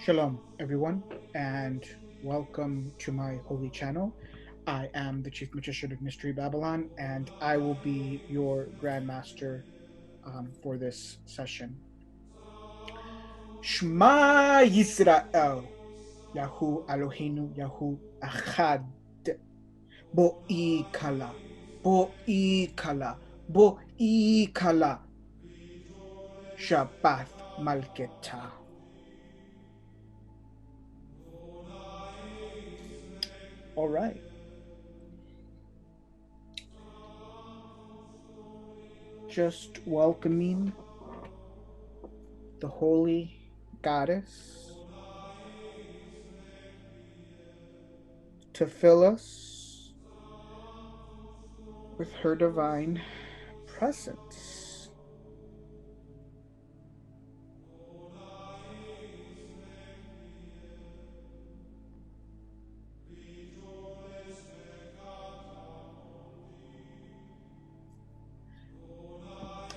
Shalom, everyone, and welcome to my holy channel. I am the Chief Magician of Mystery Babylon, and I will be your Grand Master for this session. Shema Yisrael, Yahu Eloheinu, Yahu Achad, Bo'i Kala, Bo'i Kala, Bo'i Kala, Shabbath Malketa. All right. Just welcoming the holy goddess to fill us with her divine presence.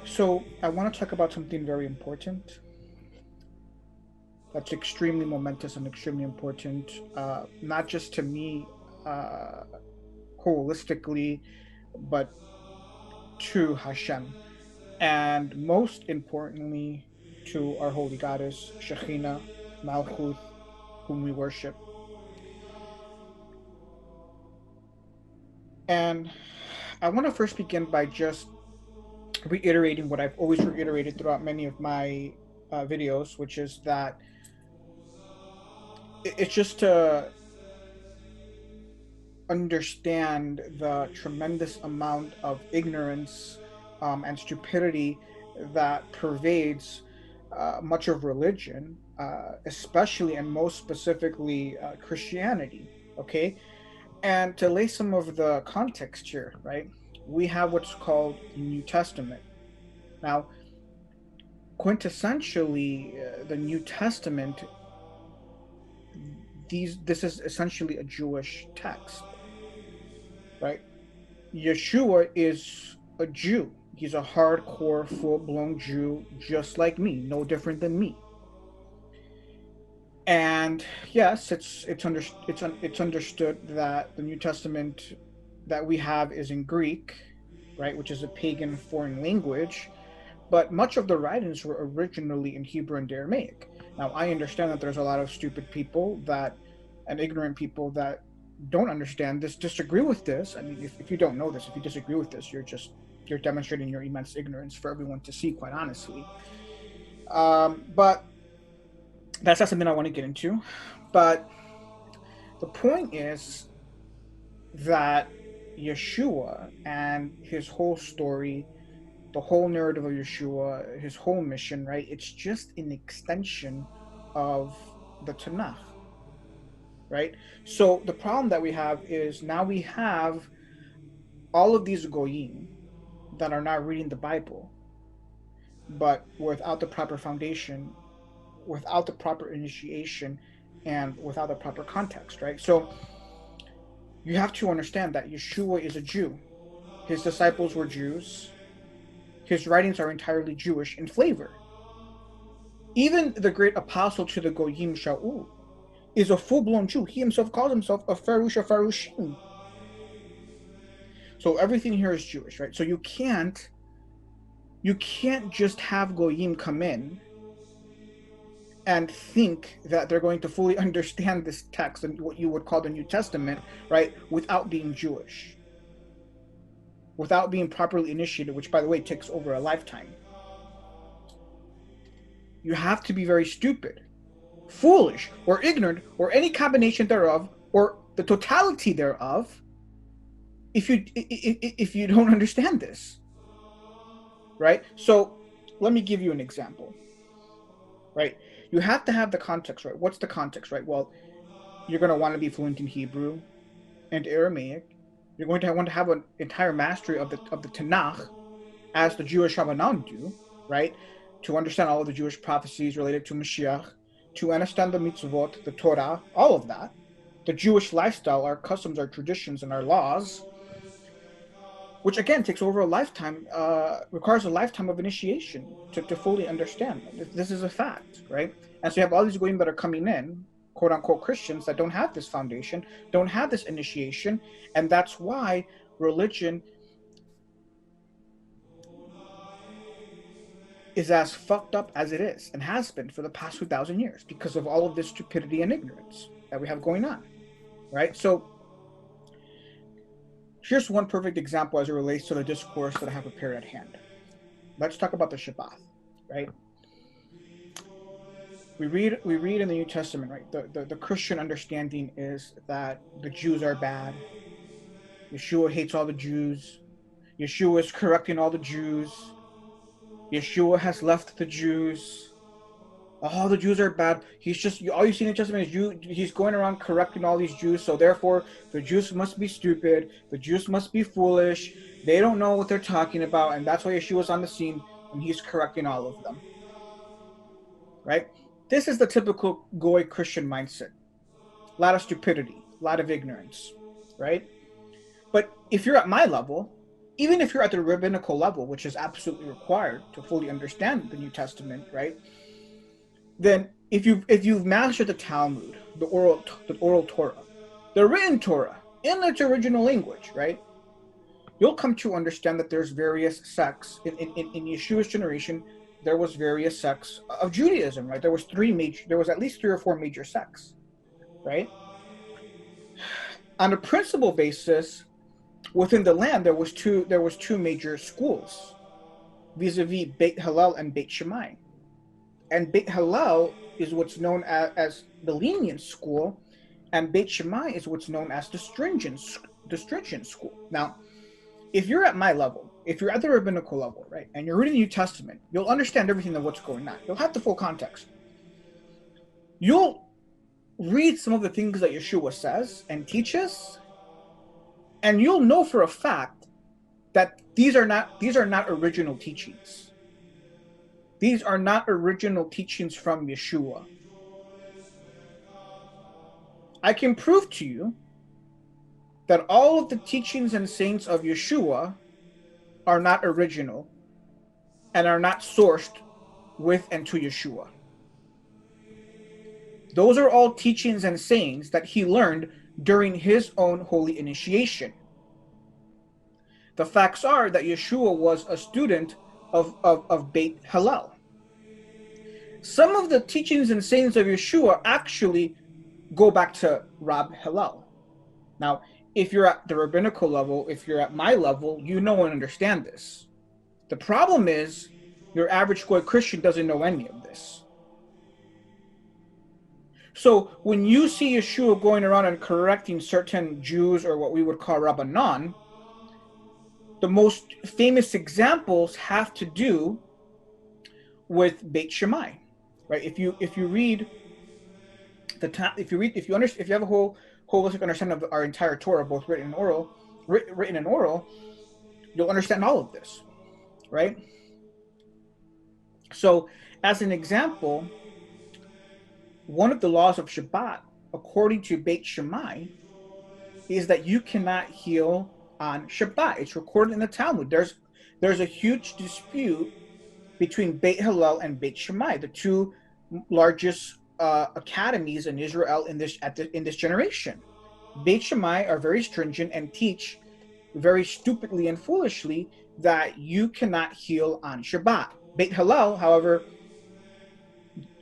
So, I want to talk about something very important that's extremely momentous and extremely important, not just to me holistically, but to Hashem. And most importantly, to our holy goddess, Shekhinah, Malchut, whom we worship. And I want to first begin by just reiterating what I've always reiterated throughout many of my videos, which is that it's just to understand the tremendous amount of ignorance and stupidity that pervades much of religion, especially and most specifically Christianity. Okay, and to lay some of the context here, right? We have what's called the New Testament. Now, quintessentially, the New Testament, this is essentially a Jewish text, right? Yeshua is a Jew. He's a hardcore, full-blown Jew, just like me, no different than me. And yes, it's understood that the New Testament that we have is in Greek, right, which is a pagan foreign language, but much of the writings were originally in Hebrew and Aramaic. Now, I understand that there's a lot of stupid people and ignorant people that don't understand this, disagree with this. I mean, if you don't know this, if you disagree with this, you're demonstrating your immense ignorance for everyone to see, quite honestly. But that's not something I want to get into. But the point is that Yeshua and his whole story, the whole narrative of Yeshua, his whole mission, right? It's just an extension of the Tanakh, right? So the problem that we have is now we have all of these goyim that are not reading the Bible, but without the proper foundation, without the proper initiation, and without the proper context, right? So you have to understand that Yeshua is a Jew. His disciples were Jews. His writings are entirely Jewish in flavor. Even the great apostle to the Goyim, Shaul, is a full-blown Jew. He himself calls himself a Farush of Farushim. So everything here is Jewish, right? So you can't just have Goyim come in and think that they're going to fully understand this text and what you would call the New Testament, right, without being Jewish, without being properly initiated, which, by the way, takes over a lifetime. You have to be very stupid, foolish, or ignorant, or any combination thereof, or the totality thereof, if you don't understand this, right? So let me give you an example, right? You have to have the context, right? What's the context, right? Well, you're going to want to be fluent in Hebrew and Aramaic. You're going to want to have an entire mastery of the Tanakh, as the Jewish Rabbanan do, right? To understand all of the Jewish prophecies related to Mashiach, to understand the mitzvot, the Torah, all of that, the Jewish lifestyle, our customs, our traditions, and our laws. which again takes over a lifetime, requires a lifetime of initiation to fully understand. This is a fact, right? And so you have all these goyim that are coming in, quote unquote Christians, that don't have this foundation, don't have this initiation, and that's why religion is as fucked up as it is and has been for the past 2,000 years because of all of this stupidity and ignorance that we have going on, right? So here's one perfect example as it relates to the discourse that I have prepared at hand. Let's talk about the Shabbath, right? We read in the New Testament, right? The Christian understanding is that the Jews are bad. Yeshua hates all the Jews. Yeshua is correcting all the Jews. Yeshua has left the Jews. All the Jews are bad. He's just all you see in the New Testament is he's going around correcting all these Jews. So therefore, the Jews must be stupid. The Jews must be foolish. They don't know what they're talking about, and that's why Yeshua's on the scene and he's correcting all of them. Right? This is the typical Goy Christian mindset. A lot of stupidity, a lot of ignorance, right? But if you're at my level, even if you're at the rabbinical level, which is absolutely required to fully understand the New Testament, right? Then if you've mastered the Talmud, the oral Torah, the written Torah in its original language, right? You'll come to understand that there's various sects in Yeshua's generation. There was various sects of Judaism, right? There was at least 3 or 4 major sects, right? On a principal basis, within the land, there was two major schools, vis-a-vis Beit Hillel and Beit Shammai. And Beit Hillel is what's known as the lenient school, and Beit Shammai is what's known as the stringent school. Now, if you're at my level, if you're at the rabbinical level, right, and you're reading the New Testament, you'll understand everything of what's going on. You'll have the full context. You'll read some of the things that Yeshua says and teaches, and you'll know for a fact that these are not original teachings. These are not original teachings from Yeshua. I can prove to you that all of the teachings and sayings of Yeshua are not original and are not sourced with and to Yeshua. Those are all teachings and sayings that he learned during his own holy initiation. The facts are that Yeshua was a student of Beit Hillel. Some of the teachings and sayings of Yeshua actually go back to Rab Hillel. Now, if you're at the rabbinical level, if you're at my level, you know and understand this. The problem is your average Goy Christian doesn't know any of this. So when you see Yeshua going around and correcting certain Jews, or what we would call Rabbanan, the most famous examples have to do with Beit Shammai, right? If you read if you have a whole holistic understanding of our entire Torah, both written and oral, you'll understand all of this, right? So, as an example, one of the laws of Shabbat, according to Beit Shammai, is that you cannot heal on Shabbat. It's recorded in the Talmud. There's a huge dispute between Beit Hillel and Beit Shammai, the two largest academies in Israel in this generation. Beit Shammai are very stringent and teach very stupidly and foolishly that you cannot heal on Shabbat. Beit Hillel, however,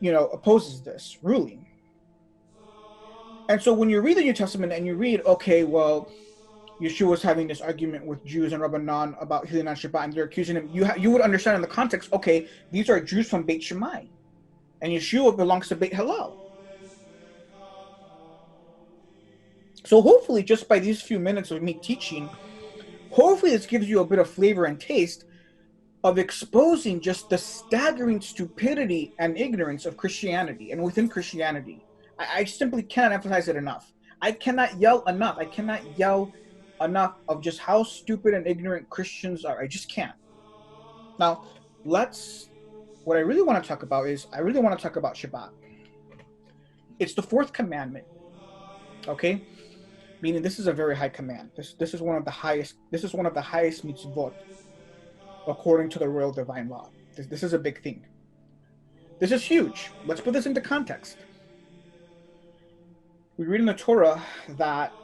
opposes this ruling. And so when you read the New Testament and you read, okay, well, Yeshua was having this argument with Jews and Rabbanan about healing on Shabbat, and they're accusing him, you would understand in the context, okay, these are Jews from Beit Shammai, and Yeshua belongs to Beit Hillel. So hopefully, just by these few minutes of me teaching, hopefully this gives you a bit of flavor and taste of exposing just the staggering stupidity and ignorance of Christianity and within Christianity. I simply cannot emphasize it enough. I cannot yell enough. I cannot yell enough of just how stupid and ignorant Christians are. I just can't. Now, what I really want to talk about is, I really want to talk about Shabbat. It's the fourth commandment, okay? meaning this is a very high command. This is one of the highest. This is one of the highest mitzvot according to the royal divine law. This is a big thing. This is huge. Let's put this into context. We read in the Torah that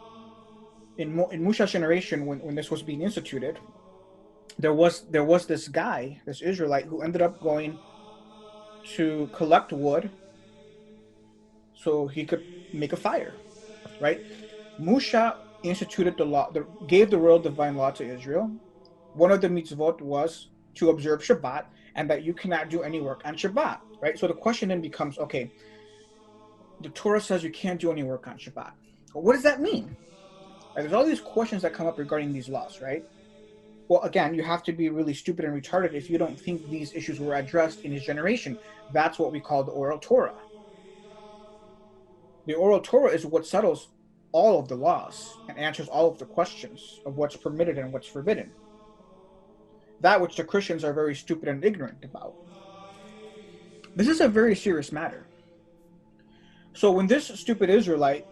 in Musha's generation, when this was being instituted, there was this guy, this Israelite, who ended up going to collect wood so he could make a fire, right? Musha instituted the law, gave the royal divine law to Israel. One of the mitzvot was to observe Shabbat, and that you cannot do any work on Shabbat, right? So the question then becomes, okay, the Torah says you can't do any work on Shabbat. Well, what does that mean? Right, there's all these questions that come up regarding these laws, right? Well, again, you have to be really stupid and retarded if you don't think these issues were addressed in his generation. That's what we call the oral Torah. The oral Torah is what settles all of the laws and answers all of the questions of what's permitted and what's forbidden. That which the Christians are very stupid and ignorant about. This is a very serious matter. So when this stupid Israelite,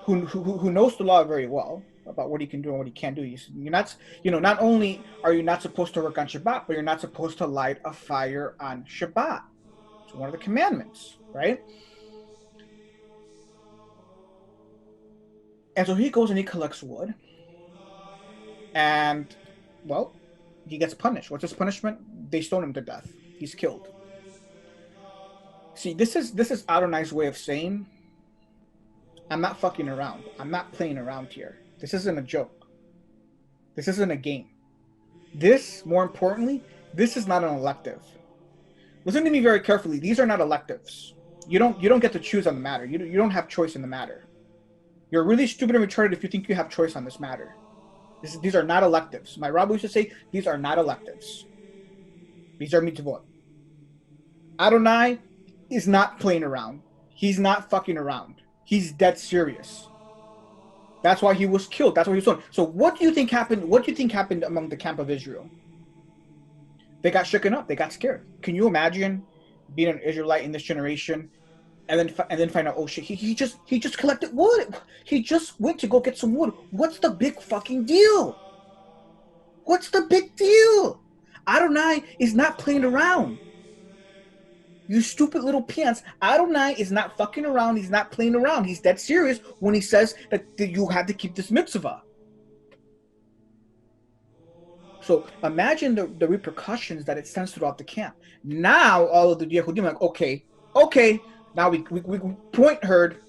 who knows the law very well about what he can do and what he can't do, you're not, not only are you not supposed to work on Shabbat, but you're not supposed to light a fire on Shabbat. It's one of the commandments, right? And so he goes and he collects wood, and well, he gets punished. What's his punishment? They stone him to death. He's killed. See, this is Adonai's way of saying, I'm not fucking around. I'm not playing around here. This isn't a joke. This isn't a game. This, more importantly, this is not an elective. Listen to me very carefully. These are not electives. You don't get to choose on the matter. You don't have choice in the matter. You're really stupid and retarded if you think you have choice on this matter. These are not electives. My rabbi used to say, these are not electives. These are mitzvot. Adonai is not playing around. He's not fucking around. He's dead serious. That's why he was killed. That's why he was killed. So what do you think happened? What do you think happened among the camp of Israel? They got shooken up. They got scared. Can you imagine being an Israelite in this generation, and then find out, oh shit, he just collected wood. He just went to go get some wood. What's the big fucking deal? What's the big deal? Adonai is not playing around. You stupid little pants. Adonai is not fucking around. He's not playing around. He's dead serious when he says that you have to keep this mitzvah. So imagine the repercussions that it sends throughout the camp. Now all of the Yehudim are like, okay. Now we point heard,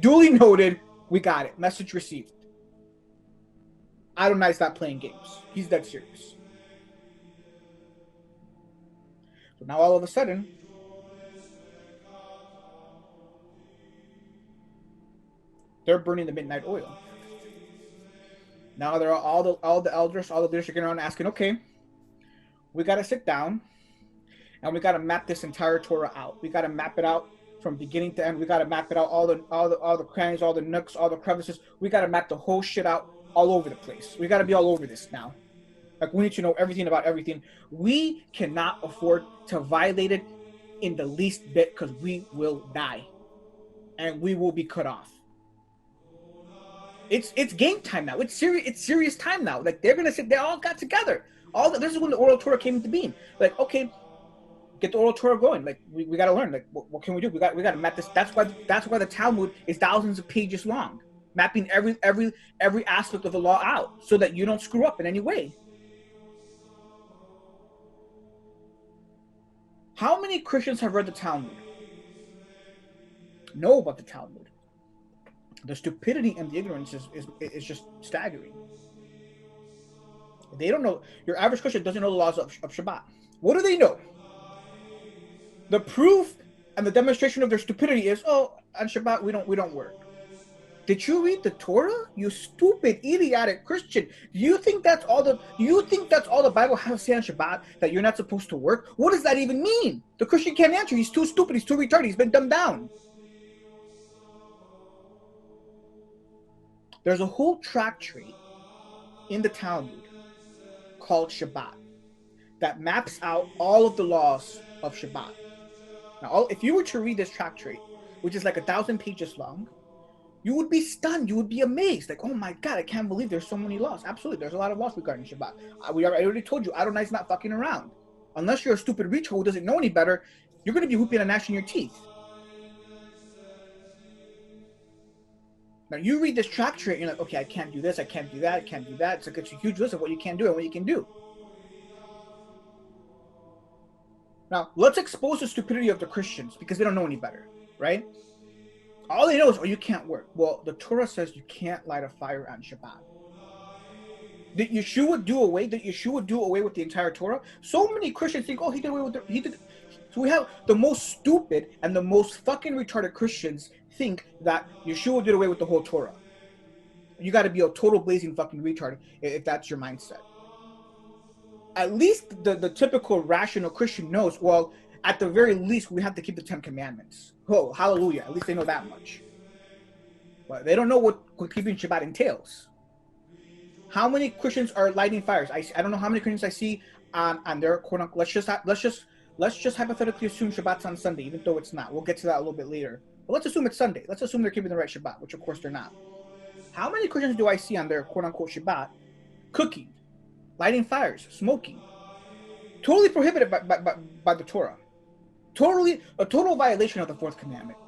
duly noted, we got it. Message received. Adonai's not playing games. He's dead serious. So now all of a sudden, they're burning the midnight oil. Now there are all the elders, all the leaders are getting around asking, okay, we got to sit down and we got to map this entire Torah out. We got to map it out from beginning to end. We got to map it out, all the crannies, all the nooks, all the crevices. We got to map the whole shit out all over the place. We got to be all over this now. Like, we need to know everything about everything. We cannot afford to violate it in the least bit, because we will die and we will be cut off. It's game time now. It's serious time now. Like, they're gonna sit. They all got together. This is when the oral Torah came into being. Like, okay, get the oral Torah going. Like, we got to learn. Like, what can we do? We got to map this. That's why the Talmud is thousands of pages long, mapping every aspect of the law out so that you don't screw up in any way. How many Christians have read the Talmud? Know about the Talmud? The stupidity and the ignorance is just staggering. They don't know. Your average Christian doesn't know the laws of Shabbat. What do they know? The proof and the demonstration of their stupidity is, on Shabbat we don't work. Did you read the Torah? You stupid, idiotic Christian. Do you think that's all the Bible has to say on Shabbat, that you're not supposed to work? What does that even mean? The Christian can't answer. He's too stupid. He's too retarded. He's been dumbed down. There's a whole tractate in the Talmud called Shabbat that maps out all of the laws of Shabbat. Now, if you were to read this tractate, which is like 1,000 pages long, You would be stunned. You would be amazed. Like, oh my God, I can't believe there's so many laws. Absolutely, there's a lot of laws regarding Shabbat. I already told you, Adonai's not fucking around. Unless you're a stupid retard who doesn't know any better, you're going to be whooping and gnashing your teeth. Now, you read this tractate, and you're like, okay, I can't do this, I can't do that, I can't do that. It's a huge list of what you can do and what you can do. Now, let's expose the stupidity of the Christians because they don't know any better, right? All they know is, oh, you can't work. Well, the Torah says you can't light a fire on Shabbat. Did Yeshua do away? Did Yeshua do away with the entire Torah? So many Christians think, oh, he did away with he did. So we have the most stupid and the most fucking retarded Christians think that Yeshua did away with the whole Torah. You got to be a total blazing fucking retard if that's your mindset. At least the typical rational Christian knows, well, at the very least, we have to keep the 10 Commandments. Oh, hallelujah. At least they know that much. But they don't know what keeping Shabbat entails. How many Christians are lighting fires? I don't know how many Christians I see on their quote unquote. Let's just hypothetically assume Shabbat's on Sunday, even though it's not. We'll get to that a little bit later. But let's assume it's Sunday. Let's assume they're keeping the right Shabbat, which of course they're not. How many Christians do I see on their quote unquote Shabbat cooking, lighting fires, smoking? Totally prohibited by the Torah. A total violation of the fourth commandment.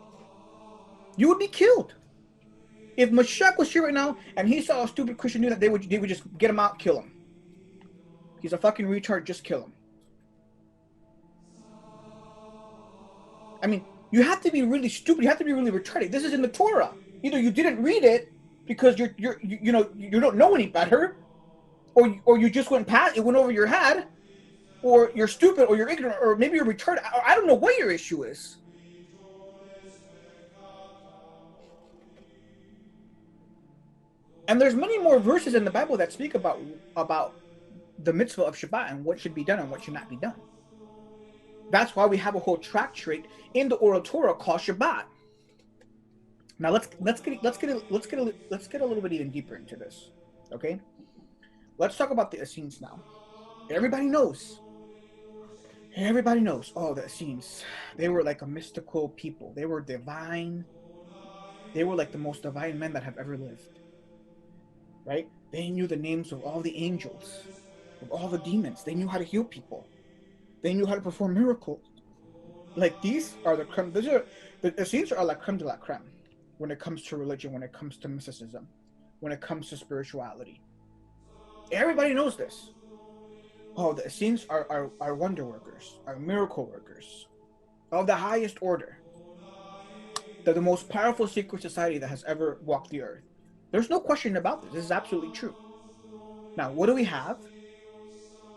You would be killed. If Mashiach was here right now and he saw a stupid Christian do that, they would just get him out, kill him. He's a fucking retard, just kill him. I mean, you have to be really stupid. You have to be really retarded. This is in the Torah. Either you didn't read it because you don't know any better, or you just went past it, went over your head, or you're stupid, or you're ignorant, or maybe you're retarded. I don't know what your issue is. And there's many more verses in the Bible that speak about the mitzvah of Shabbat and what should be done and what should not be done. That's why we have a whole tractate in the Oral Torah called Shabbat. Now let's get a little bit even deeper into this, okay? Let's talk about the Essenes now. Everybody knows. Oh, the Essenes. They were like a mystical people. They were divine. They were like the most divine men that have ever lived. Right? They knew the names of all the angels, of all the demons. They knew how to heal people. They knew how to perform miracles. Like these are the creme. The Essenes are like creme de la creme when it comes to religion, when it comes to mysticism, when it comes to spirituality. Everybody knows this. Oh, the Essenes are wonder workers, are miracle workers of the highest order. They're the most powerful secret society that has ever walked the earth. There's no question about this. This is absolutely true. Now, what do we have?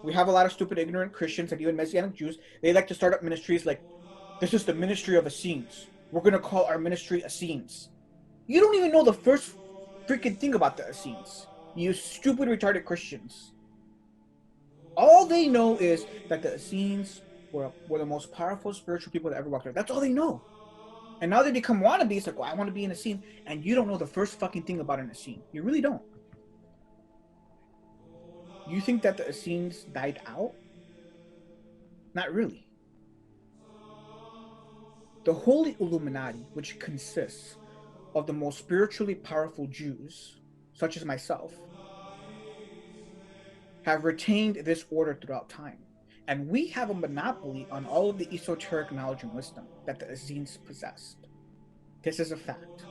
We have a lot of stupid, ignorant Christians and even Messianic Jews. They like to start up ministries like, this is the ministry of Essenes. We're going to call our ministry Essenes. You don't even know the first freaking thing about the Essenes. You stupid, retarded Christians. All they know is that the Essenes were the most powerful spiritual people that ever walked earth. That's all they know. And now they become wannabes, like, well, I want to be an Essene, and you don't know the first fucking thing about an Essene. You really don't. You think that the Essenes died out? Not really. The Holy Illuminati, which consists of the most spiritually powerful Jews, such as myself, have retained this order throughout time. And we have a monopoly on all of the esoteric knowledge and wisdom that the Essenes possessed. This is a fact.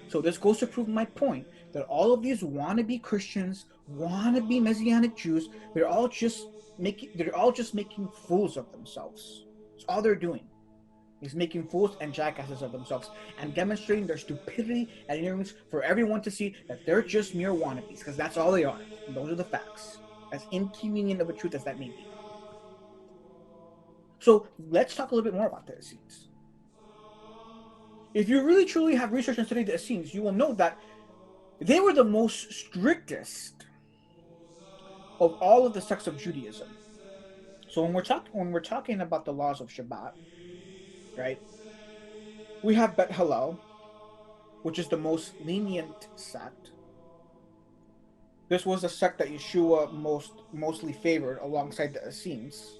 So this goes to prove my point that all of these wannabe Christians, wannabe Messianic Jews, they're all just making fools of themselves. That's all they're doing. Is making fools and jackasses of themselves and demonstrating their stupidity and ignorance for everyone to see that they're just mere wannabes, because that's all they are. And those are the facts. As inconvenient of a truth as that may be. So let's talk a little bit more about the Essenes. If you really truly have researched and studied the Essenes, you will know that they were the most strictest of all of the sects of Judaism. So when we're talking about the laws of Shabbat, right? We have Bet Hillel, which is the most lenient sect. This was a sect that Yeshua mostly favored alongside the Essenes.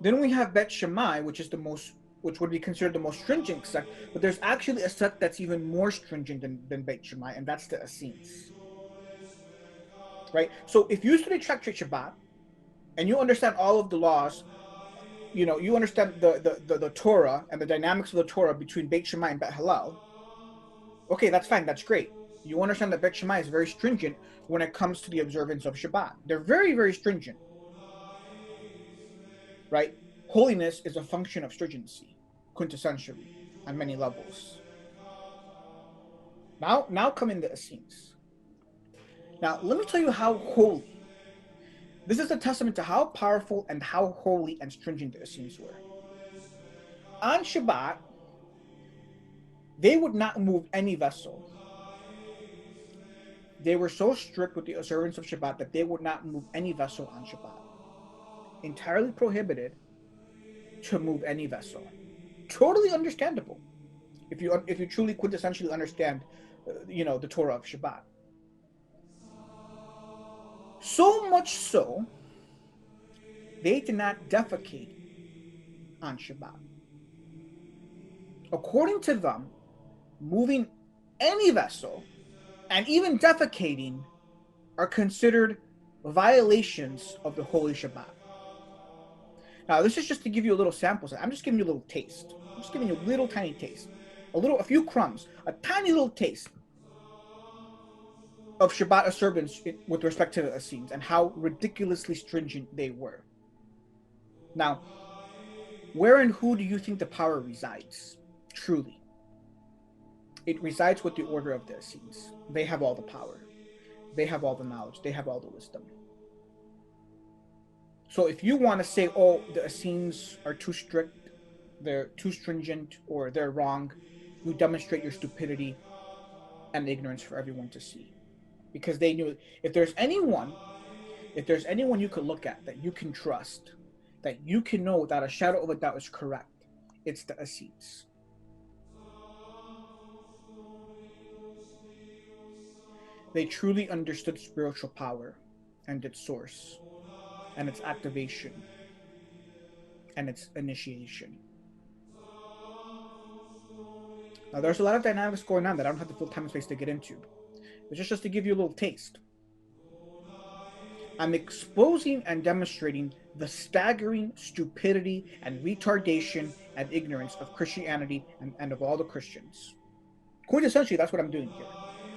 Then we have Bet Shammai, which is the most which would be considered the most stringent sect, but there's actually a sect that's even more stringent than Beit Shammai, and that's the Essenes. Right? So if you study Tractate Shabbat and you understand all of the laws, you understand the Torah and the dynamics of the Torah between Beit Shammai and Beit Hillel, okay, that's fine, that's great. You understand that Beit Shammai is very stringent when it comes to the observance of Shabbat. They're very, very stringent, right? Holiness is a function of stringency, quintessentially, on many levels. Now come in the Essenes. Now, let me tell you how holy. This is a testament to how powerful and how holy and stringent the Essenes were. On Shabbat, they would not move any vessel. They were so strict with the observance of Shabbat that they would not move any vessel on Shabbat. Entirely prohibited to move any vessel. Totally understandable if you truly quintessentially understand, the Torah of Shabbat. So much so, they did not defecate on Shabbat. According to them, moving any vessel and even defecating are considered violations of the Holy Shabbat. Now, this is just to give you a little sample. I'm just giving you a little taste. I'm just giving you a little tiny taste. A few crumbs, a tiny little taste of Shabbat observance with respect to the Essenes and how ridiculously stringent they were. Now, where and who do you think the power resides? Truly. It resides with the order of the Essenes. They have all the power. They have all the knowledge. They have all the wisdom. So if you want to say, oh, the Essenes are too strict, they're too stringent, or they're wrong, you demonstrate your stupidity and ignorance for everyone to see. Because they knew if there's anyone you could look at that you can trust, that you can know without a shadow of a doubt is correct, it's the Essenes. They truly understood spiritual power and its source and its activation and its initiation. Now, there's a lot of dynamics going on that I don't have the full time and space to get into. It's just to give you a little taste. I'm exposing and demonstrating the staggering stupidity and retardation and ignorance of Christianity and of all the Christians. Quintessentially, that's what I'm doing here.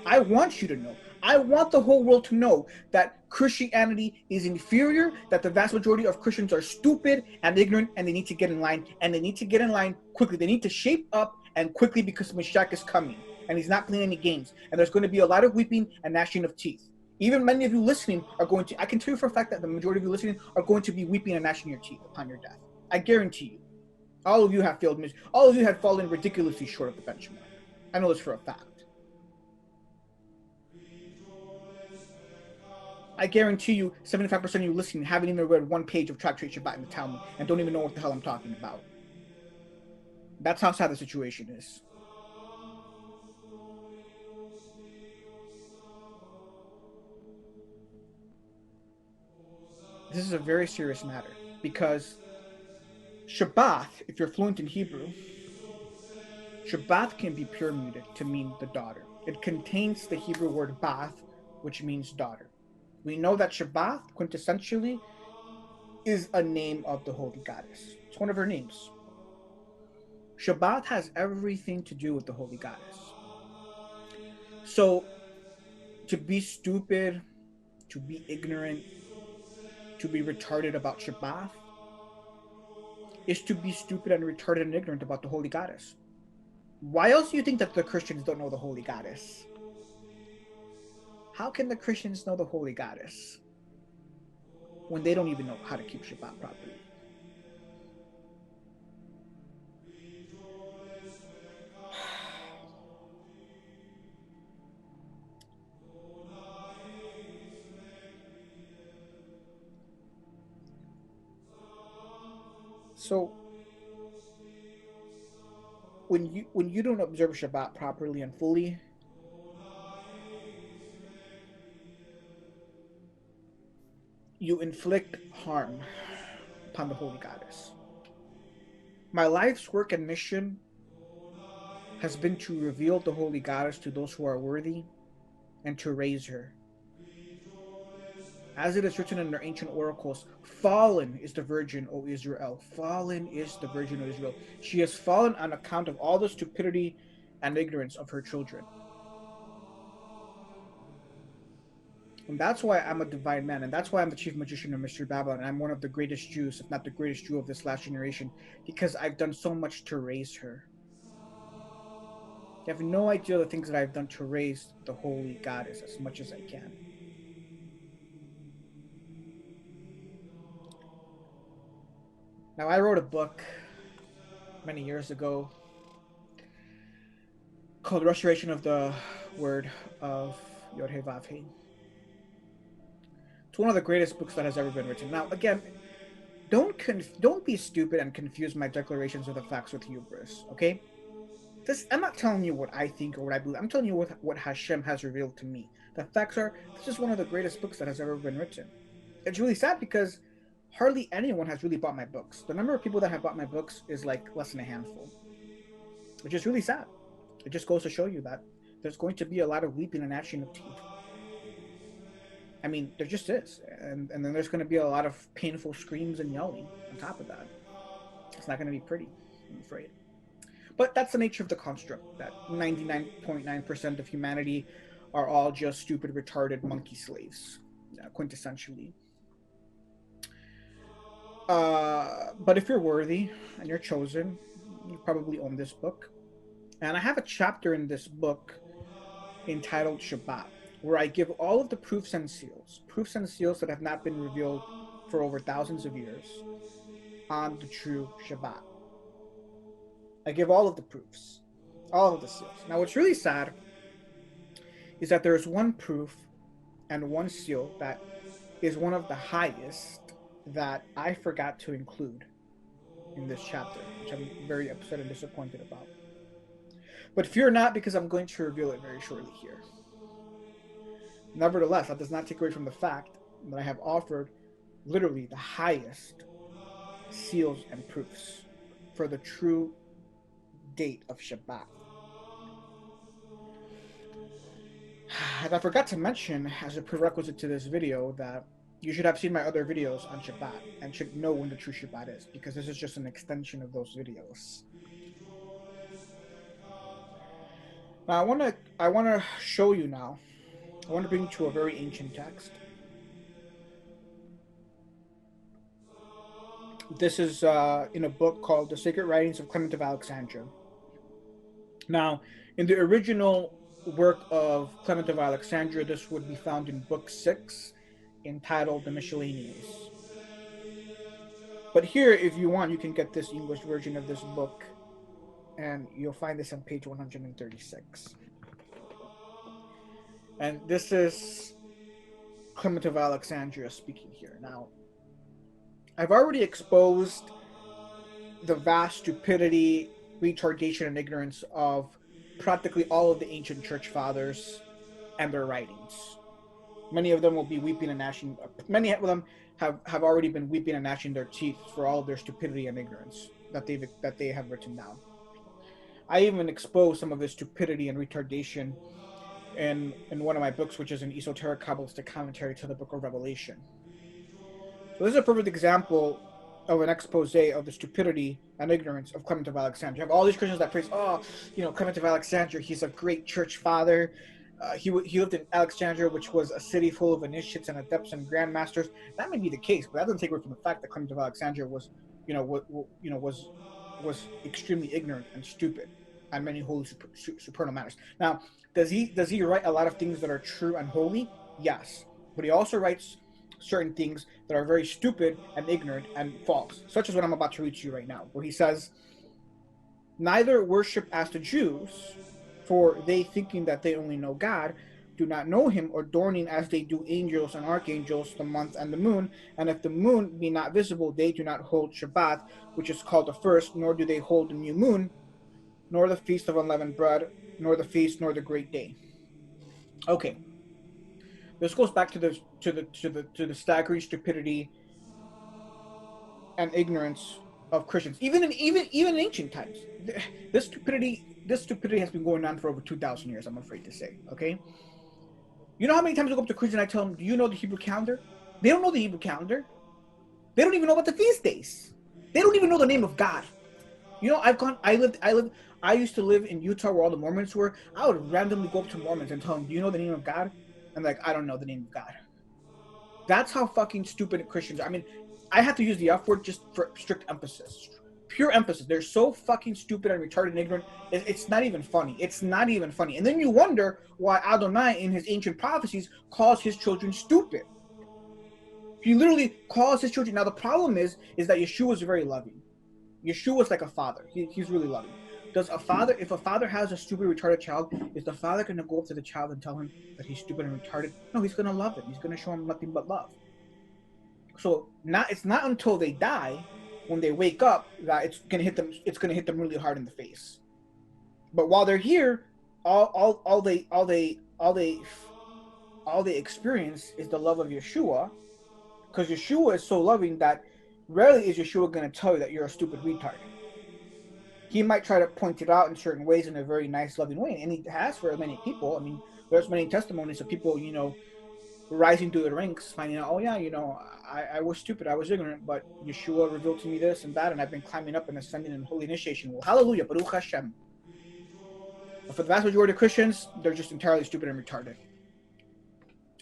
I want you to know. I want the whole world to know that Christianity is inferior, that the vast majority of Christians are stupid and ignorant, and they need to get in line, and they need to get in line quickly. They need to shape up and quickly because Mashiach is coming, and he's not playing any games, and there's going to be a lot of weeping and gnashing of teeth. Even many of you listening are going to, I can tell you for a fact that the majority of you listening are going to be weeping and gnashing your teeth upon your death. I guarantee you. All of you have failed, all of you have fallen ridiculously short of the benchmark. I know this for a fact. I guarantee you 75% of you listening haven't even read one page of Tractate Shabbat in the Talmud and don't even know what the hell I'm talking about. That's how sad the situation is. This is a very serious matter because Shabbath, if you're fluent in Hebrew, Shabbath can be pure muted to mean the daughter. It contains the Hebrew word bath, which means daughter. We know that Shabbath, quintessentially, is a name of the Holy Goddess. It's one of her names. Shabbat has everything to do with the Holy Goddess. So, to be stupid, to be ignorant, to be retarded about Shabbat, is to be stupid and retarded and ignorant about the Holy Goddess. Why else do you think that the Christians don't know the Holy Goddess? How can the Christians know the Holy Goddess when they don't even know how to keep Shabbat properly? So when you don't observe Shabbat properly and fully, you inflict harm upon the Holy Goddess. My life's work and mission has been to reveal the holy goddess to those who are worthy and to raise her. As it is written in their ancient oracles, fallen is the virgin, O Israel. Fallen is the virgin, O Israel. She has fallen on account of all the stupidity and ignorance of her children. And that's why I'm a divine man, and that's why I'm the chief magician of Mystery Babylon, and I'm one of the greatest Jews, if not the greatest Jew of this last generation, because I've done so much to raise her. You have no idea the things that I've done to raise the holy goddess as much as I can. Now, I wrote a book many years ago called Restoration of the Word of Yod He Vav He. It's one of the greatest books that has ever been written. Now, again, don't be stupid and confuse my declarations of the facts with hubris. Okay, I'm not telling you what I think or what I believe. I'm telling you what Hashem has revealed to me. The facts are this is one of the greatest books that has ever been written. It's really sad because hardly anyone has really bought my books. The number of people that have bought my books is like less than a handful, which is really sad. It just goes to show you that there's going to be a lot of weeping and gnashing of teeth. I mean, there just is, and then there's going to be a lot of painful screams and yelling on top of that. It's not going to be pretty, I'm afraid. But that's the nature of the construct. That 99.9% of humanity are all just stupid, retarded monkey slaves, quintessentially. But if you're worthy and you're chosen, you probably own this book. And I have a chapter in this book entitled Shabbat, where I give all of the proofs and seals that have not been revealed for over thousands of years on the true Shabbat. I give all of the proofs, all of the seals. Now, what's really sad is that there is one proof and one seal that is one of the highest that I forgot to include in this chapter, which I'm very upset and disappointed about. But fear not, because I'm going to reveal it very shortly here. Nevertheless, that does not take away from the fact that I have offered literally the highest seals and proofs for the true date of Shabbat. And I forgot to mention, as a prerequisite to this video, that you should have seen my other videos on Shabbat and should know when the true Shabbat is, because this is just an extension of those videos. Now I wanna show you now. I want to bring you to a very ancient text. This is in a book called The Sacred Writings of Clement of Alexandria. Now, in the original work of Clement of Alexandria, this would be found in Book 6, entitled The Miscellaneous. But here, if you want, you can get this English version of this book, and you'll find this on page 136. And this is Clement of Alexandria speaking here. Now, I've already exposed the vast stupidity, retardation, and ignorance of practically all of the ancient church fathers and their writings. Many of them will be weeping and gnashing. Many of them have already been weeping and gnashing their teeth for all of their stupidity and ignorance that they have written down. I even expose some of this stupidity and retardation in one of my books, which is an esoteric Kabbalistic commentary to the Book of Revelation. So this is a perfect example of an expose of the stupidity and ignorance of Clement of Alexandria. You have all these Christians that praise, Clement of Alexandria, he's a great church father. He lived in Alexandria, which was a city full of initiates and adepts and grandmasters. That may be the case, but that doesn't take away from the fact that Clement of Alexandria was, was extremely ignorant and stupid on many holy supernal matters. Now, does he write a lot of things that are true and holy? Yes, but he also writes certain things that are very stupid and ignorant and false, such as what I'm about to read to you right now, where he says, "Neither worship as the Jews, for they, thinking that they only know God, do not know him, or adorning as they do angels and archangels, the month and the moon. And if the moon be not visible, they do not hold Shabbat, which is called the first, nor do they hold the new moon, nor the feast of unleavened bread, nor the feast, nor the great day." Okay, this goes back to the staggering stupidity and ignorance of Christians, even in ancient times. This stupidity has been going on for over 2,000 years. I'm afraid to say. Okay, you know how many times I go up to Christians and I tell them, "Do you know the Hebrew calendar?" They don't know the Hebrew calendar. They don't even know about the feast days. They don't even know the name of God. You know, I used to live in Utah where all the Mormons were. I would randomly go up to Mormons and tell them, "Do you know the name of God?" And like, I don't know the name of God. That's how fucking stupid Christians are. I mean, I have to use the F word just for strict emphasis. Pure emphasis. They're so fucking stupid and retarded and ignorant. It's not even funny. It's not even funny. And then you wonder why Adonai, in his ancient prophecies, calls his children stupid. He literally calls his children. Now the problem is that Yeshua is very loving. Yeshua is like a father. He's really loving. Does a father, if a father has a stupid, retarded child, is the father going to go up to the child and tell him that he's stupid and retarded? No, he's going to love him. He's going to show him nothing but love. So it's not until they die, when they wake up, that it's going to hit them. It's going to hit them really hard in the face. But while they're here, all they experience is the love of Yeshua, because Yeshua is so loving that rarely is Yeshua going to tell you that you're a stupid retard. He might try to point it out in certain ways in a very nice, loving way, and he has for many people. I mean, there's many testimonies of people, rising through the ranks, finding out, oh yeah, I was stupid, I was ignorant, but Yeshua revealed to me this and that, and I've been climbing up and ascending in holy initiation. Well, hallelujah, Baruch Hashem. But for the vast majority of Christians, they're just entirely stupid and retarded.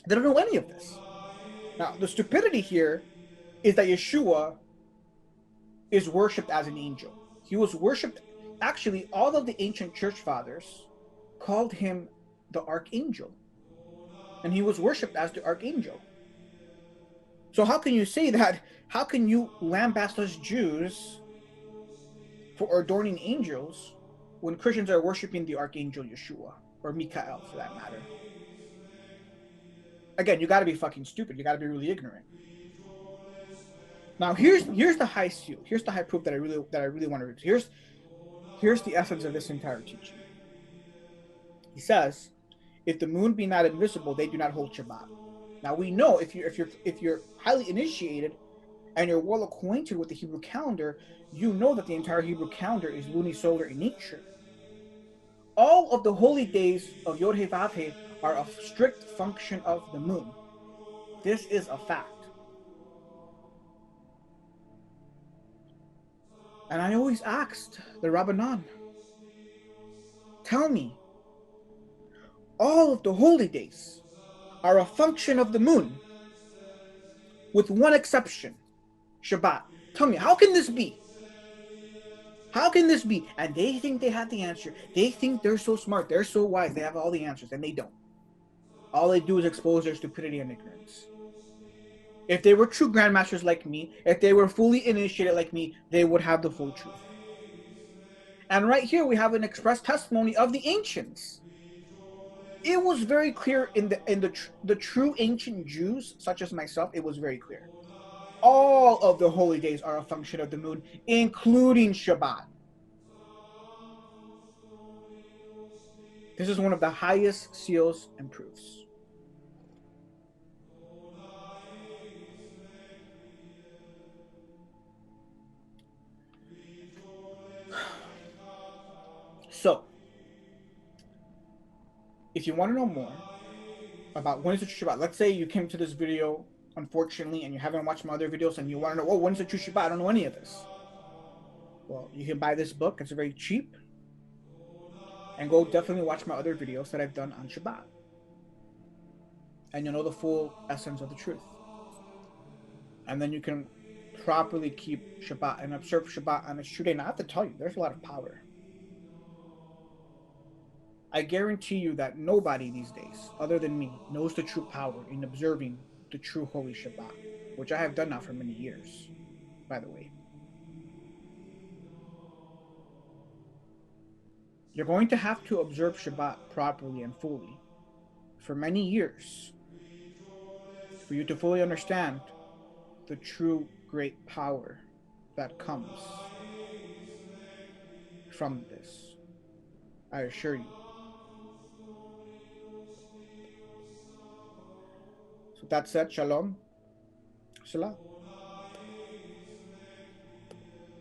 They don't know any of this. Now, the stupidity here is that Yeshua is worshipped as an angel. He was worshipped. Actually, all of the ancient church fathers called him the archangel, and he was worshipped as the archangel. So how can you say that? How can you lambaste us Jews for adoring angels when Christians are worshiping the archangel Yeshua, or Mikael for that matter? Again, you got to be fucking stupid. You got to be really ignorant. Now here's the high seal. Here's the high proof that I really want to read. Here's the essence of this entire teaching. He says, "If the moon be not invisible, they do not hold Shabbat." Now we know if you're highly initiated and you're well acquainted with the Hebrew calendar, you know that the entire Hebrew calendar is lunisolar in nature. All of the holy days of Yod He Vav He are a strict function of the moon. This is a fact. And I always asked the Rabbanan, tell me, all of the holy days are a function of the moon, with one exception, Shabbat. Tell me, how can this be? How can this be? And they think they have the answer. They think they're so smart. They're so wise. They have all the answers, and they don't. All they do is expose their stupidity and ignorance. If they were true grandmasters like me, if they were fully initiated like me, they would have the full truth. And right here we have an express testimony of the ancients. It was very clear in the true ancient Jews, such as myself. It was very clear. All of the holy days are a function of the moon, including Shabbat. This is one of the highest seals and proofs. So, if you want to know more about when is the true Shabbat, let's say you came to this video, unfortunately, and you haven't watched my other videos, and you want to know, oh, when's the true Shabbat? I don't know any of this. Well, you can buy this book. It's very cheap. And go definitely watch my other videos that I've done on Shabbat. And you'll know the full essence of the truth. And then you can properly keep Shabbat and observe Shabbat on its true day. Now, I have to tell you, there's a lot of power. I guarantee you that nobody these days, other than me, knows the true power in observing the true holy Shabbat, which I have done now for many years, by the way. You're going to have to observe Shabbat properly and fully for many years for you to fully understand the true great power that comes from this. I assure you. So that said, Shalom. Salah.